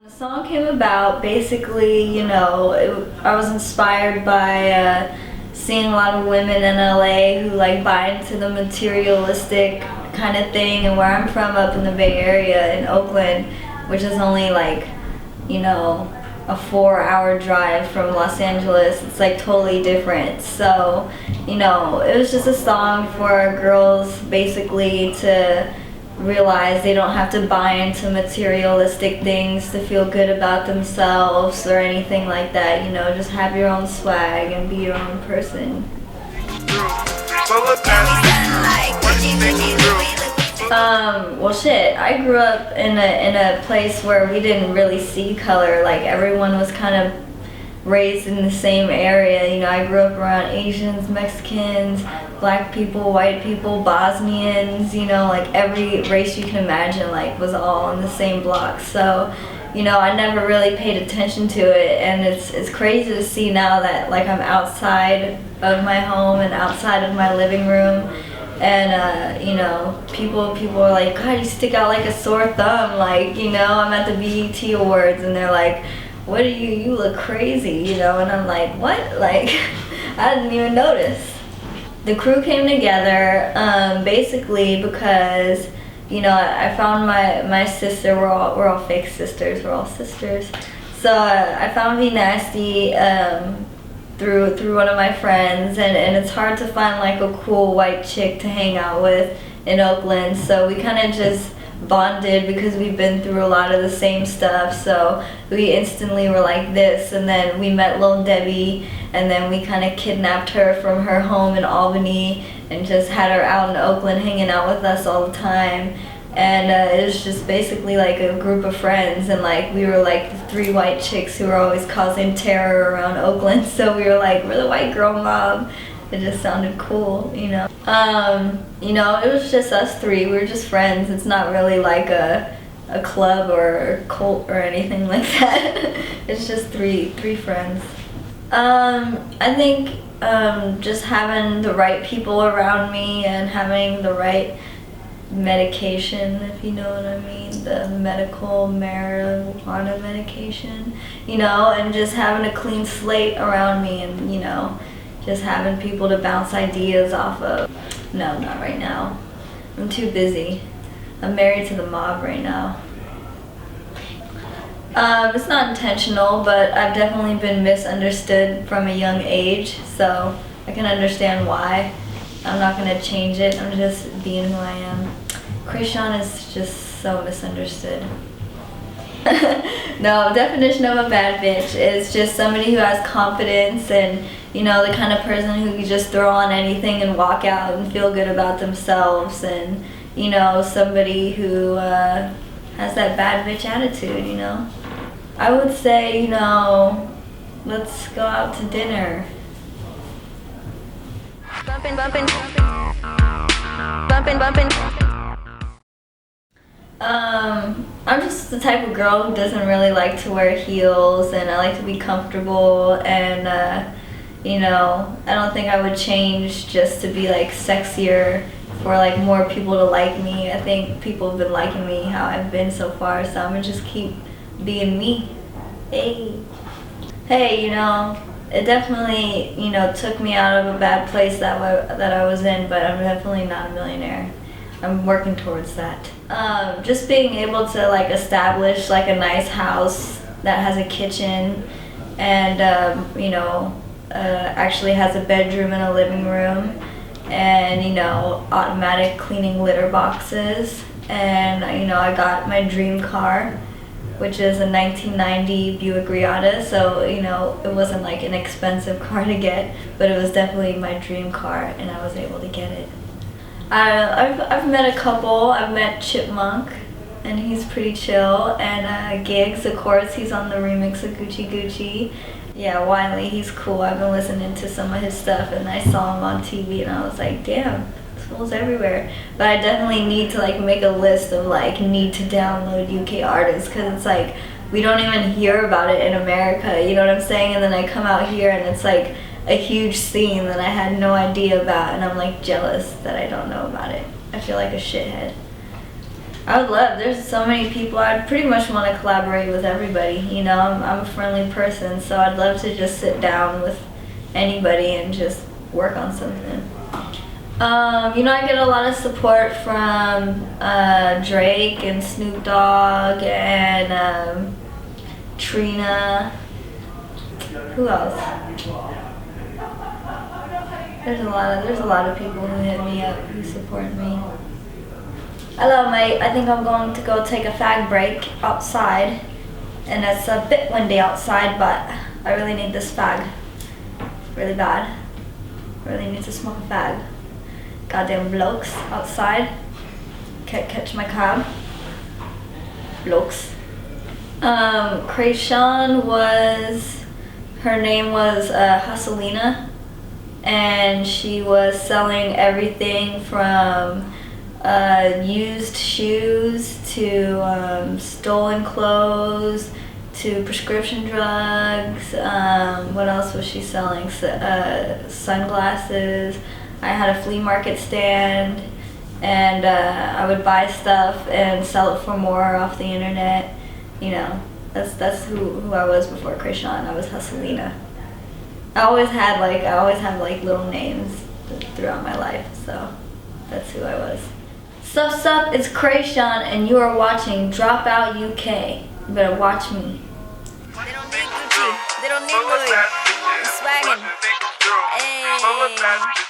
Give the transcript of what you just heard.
The song came about basically, I was inspired by seeing a lot of women in LA who like buy into the materialistic kind of thing, and where I'm from, up in the Bay Area in Oakland, which is only like, a 4-hour drive from Los Angeles, it's like totally different. So, it was just a song for girls basically to realize they don't have to buy into materialistic things to feel good about themselves or anything like that. Just have your own swag and be your own person. Well shit, I grew up in a place where we didn't really see color. Like everyone was kind of raised in the same area. I grew up around Asians, Mexicans, black people, white people, Bosnians, like every race you can imagine like was all in the same block. So, I never really paid attention to it, and it's crazy to see now that like I'm outside of my home and outside of my living room, and people are like, God, you stick out like a sore thumb. Like, I'm at the BET Awards and they're like, what are you look crazy, and I'm like, what? Like, I didn't even notice. The crew came together basically because, I found my sister. We're all fake sisters. We're all sisters. So I found V Nasty through one of my friends, and it's hard to find like a cool white chick to hang out with in Oakland. So we kind of just bonded because we've been through a lot of the same stuff, so we instantly were like this. And then we met Lil Debbie, and then we kind of kidnapped her from her home in Albany and just had her out in Oakland hanging out with us all the time. And it was just basically like a group of friends, and like we were like the 3 white chicks who were always causing terror around Oakland. So we were like, we're the white girl mob. It just sounded cool, it was just us 3. We were just friends. It's not really like a club or a cult or anything like that. It's just three friends. I think just having the right people around me and having the right medication, if you know what I mean, the medical marijuana medication, and just having a clean slate around me, and just having people to bounce ideas off of. No, not right now. I'm too busy. I'm married to the mob right now. It's not intentional, but I've definitely been misunderstood from a young age, so I can understand why. I'm not gonna change it. I'm just being who I am. Kreayshawn is just so misunderstood. No, definition of a bad bitch is just somebody who has confidence and, the kind of person who can just throw on anything and walk out and feel good about themselves, and, somebody who has that bad bitch attitude, I would say, let's go out to dinner. Bumpin', bumpin', bumpin', bumpin'. I'm just the type of girl who doesn't really like to wear heels, and I like to be comfortable, and I don't think I would change just to be like sexier for like more people to like me. I think people have been liking me how I've been so far, so I'm gonna just keep being me. Hey, it definitely, took me out of a bad place that I was in, but I'm definitely not a millionaire. I'm working towards that. Just being able to like establish like a nice house that has a kitchen and actually has a bedroom and a living room, and automatic cleaning litter boxes, and I got my dream car, which is a 1990 Buick Reatta. So it wasn't like an expensive car to get, but it was definitely my dream car, and I was able to get it. I've met a couple. I've met Chipmunk, and he's pretty chill, and Gigs, of course, he's on the remix of Gucci Gucci. Yeah, Wiley, he's cool. I've been listening to some of his stuff, and I saw him on TV, and I was like, damn, this fool's everywhere. But I definitely need to like make a list of like need to download UK artists, because it's like we don't even hear about it in America, you know what I'm saying? And then I come out here and it's like a huge scene that I had no idea about, and I'm like jealous that I don't know about it. I feel like a shithead. I would love. There's so many people. I'd pretty much want to collaborate with everybody. You know, I'm a friendly person, so I'd love to just sit down with anybody and just work on something. You know, I get a lot of support from Drake and Snoop Dogg and Trina. Who else? There's a lot of people who hit me up, who support me. Hello, mate. I think I'm going to go take a fag break outside, and it's a bit windy outside, but I really need this fag really bad. I really need to smoke a fag. Goddamn blokes outside. Can't catch my cab. Blokes. Kreayshawn her name was Hustlina, and she was selling everything from used shoes to stolen clothes to prescription drugs. What else was she selling? Sunglasses. I had a flea market stand, and I would buy stuff and sell it for more off the internet. You know, that's who I was before Kreayshawn. I was Hustlina. I always had like little names throughout my life, so that's who I was. Sup, it's Kreayshawn, and you are watching Dropout UK. You better watch me. They don't need Gucci. They don't need Louis. I'm swaggin'. Hey.